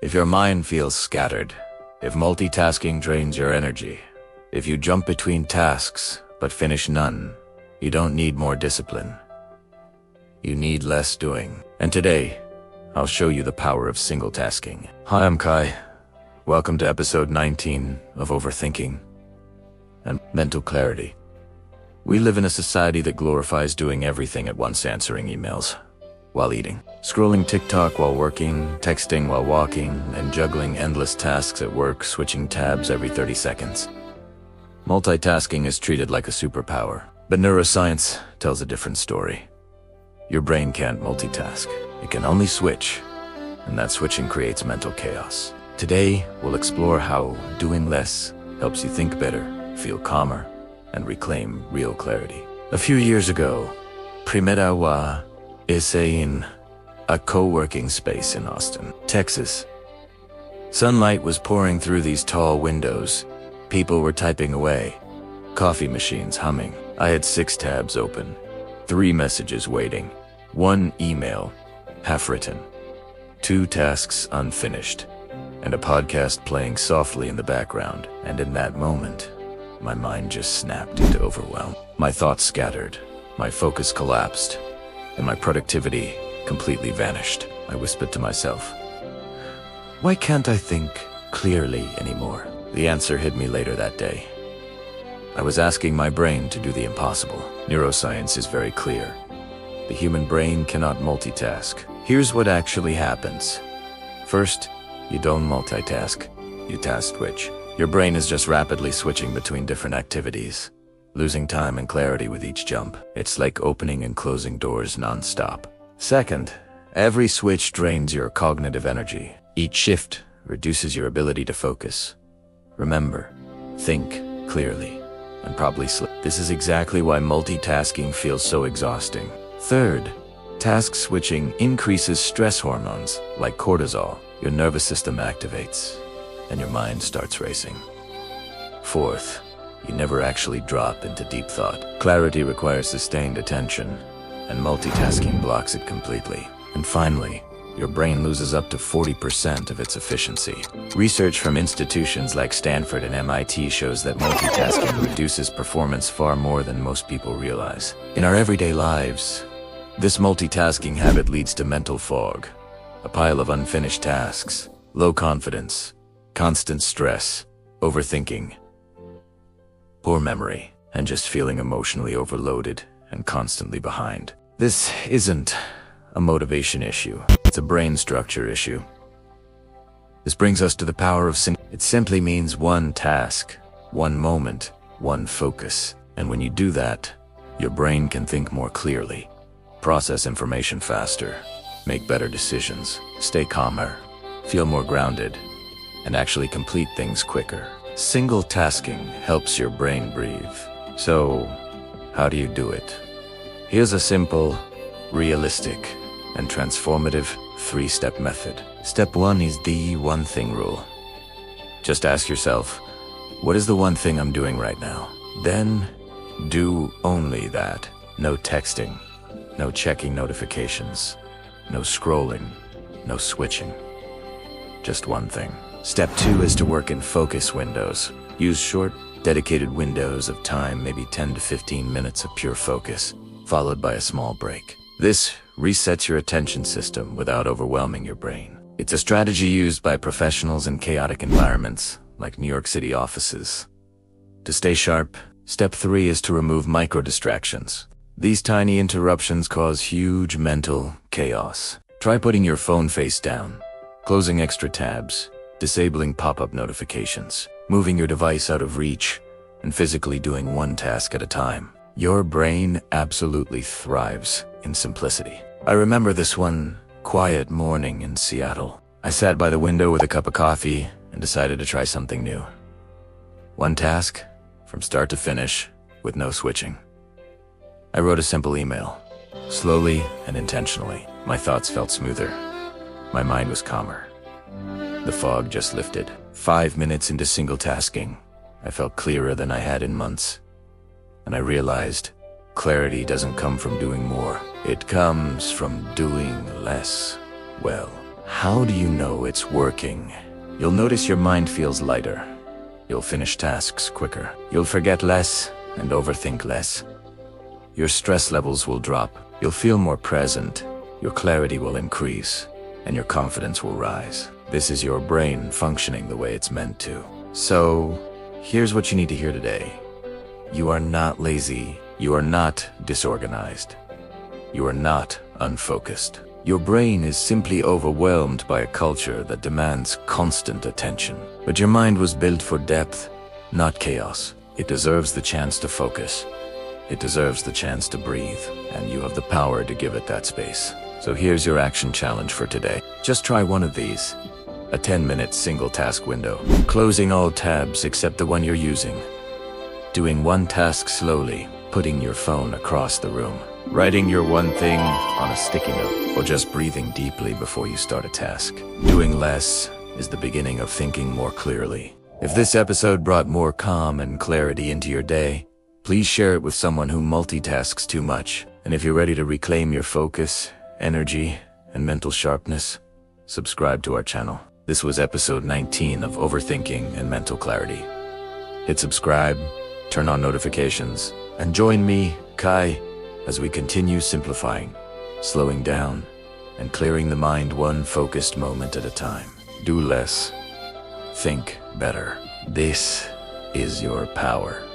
If your mind feels scattered, if multitasking drains your energy, if you jump between tasks but finish none, you don't need more discipline. You need less doing. And today, I'll show you the power of single tasking. Hi, I'm Kai. Welcome to episode 19 of Overthinking and Mental Clarity. We live in a society that glorifies doing everything at once, answering emails while eating, scrolling TikTok while working, texting while walking, and juggling endless tasks at work, switching tabs every 30 seconds. Multitasking is treated like a superpower, but neuroscience tells a different story. Your brain can't multitask. It can only switch, and that switching creates mental chaos. Today, we'll explore how doing less helps you think better, feel calmer, and reclaim real clarity. A few years ago, primera wa in a co-working space in Austin, Texas. Sunlight was pouring through these tall windows. People were typing away, coffee machines humming. I had 6 tabs open, 3 messages waiting, 1 email half written, 2 tasks unfinished, and a podcast playing softly in the background. And in that moment, my mind just snapped into overwhelm. My thoughts scattered, my focus collapsed, and my productivity completely vanished. I whispered to myself, why can't I think clearly anymore? The answer hit me later that day. I was asking my brain to do the impossible. Neuroscience is very clear. The human brain cannot multitask. Here's what actually happens. First, you don't multitask, you task switch. Your brain is just rapidly switching between different activities, losing time and clarity with each jump. It's like opening and closing doors non-stop. Second, every switch drains your cognitive energy. Each shift reduces your ability to focus, remember, think clearly, and probably sleep. This is exactly why multitasking feels so exhausting. Third, task switching increases stress hormones like cortisol. Your nervous system activates, and your mind starts racing. Fourth, you never actually drop into deep thought. Clarity requires sustained attention, and multitasking blocks it completely. And finally, your brain loses up to 40% of its efficiency. Research from institutions like Stanford and MIT shows that multitasking reduces performance far more than most people realize. In our everyday lives, this multitasking habit leads to mental fog, a pile of unfinished tasks, low confidence, constant stress, overthinking, poor memory, and just feeling emotionally overloaded and constantly behind. This isn't a motivation issue. It's a brain structure issue. This brings us to the power of it simply means one task, one moment, one focus. And when you do that, your brain can think more clearly, process information faster, make better decisions, stay calmer, feel more grounded, and actually complete things quicker. Single tasking helps your brain breathe. So, how do you do it? Here's a simple, realistic, and transformative 3-step method. Step 1 is the one thing rule. Just ask yourself, what is the one thing I'm doing right now? Then, do only that. No texting, no checking notifications, no scrolling, no switching. Just one thing. Step 2 is to work in focus windows. Use short, dedicated windows of time, maybe 10 to 15 minutes of pure focus, followed by a small break. This resets your attention system without overwhelming your brain. It's a strategy used by professionals in chaotic environments, like New York City offices. To stay sharp, step 3 is to remove micro-distractions. These tiny interruptions cause huge mental chaos. Try putting your phone face down, closing extra tabs, disabling pop-up notifications, moving your device out of reach, and physically doing one task at a time. Your brain absolutely thrives in simplicity. I remember this one quiet morning in Seattle. I sat by the window with a cup of coffee and decided to try something new. One task, from start to finish, with no switching. I wrote a simple email, slowly and intentionally. My thoughts felt smoother. My mind was calmer. The fog just lifted. 5 minutes into single tasking, I felt clearer than I had in months. And I realized clarity doesn't come from doing more. It comes from doing less well. How do you know it's working? You'll notice your mind feels lighter. You'll finish tasks quicker. You'll forget less and overthink less. Your stress levels will drop. You'll feel more present. Your clarity will increase, and your confidence will rise. This is your brain functioning the way it's meant to. So, here's what you need to hear today. You are not lazy. You are not disorganized. You are not unfocused. Your brain is simply overwhelmed by a culture that demands constant attention. But your mind was built for depth, not chaos. It deserves the chance to focus. It deserves the chance to breathe, and you have the power to give it that space. So here's your action challenge for today. Just try one of these. A 10-minute single task window. Closing all tabs except the one you're using. Doing one task slowly, putting your phone across the room. Writing your one thing on a sticky note, or just breathing deeply before you start a task. Doing less is the beginning of thinking more clearly. If this episode brought more calm and clarity into your day, please share it with someone who multitasks too much. And if you're ready to reclaim your focus, energy, and mental sharpness, subscribe to our channel. This was episode 19 of Overthinking and Mental Clarity. Hit subscribe, turn on notifications, and join me, Kai, as we continue simplifying, slowing down, and clearing the mind one focused moment at a time. Do less. Think better. This is your power.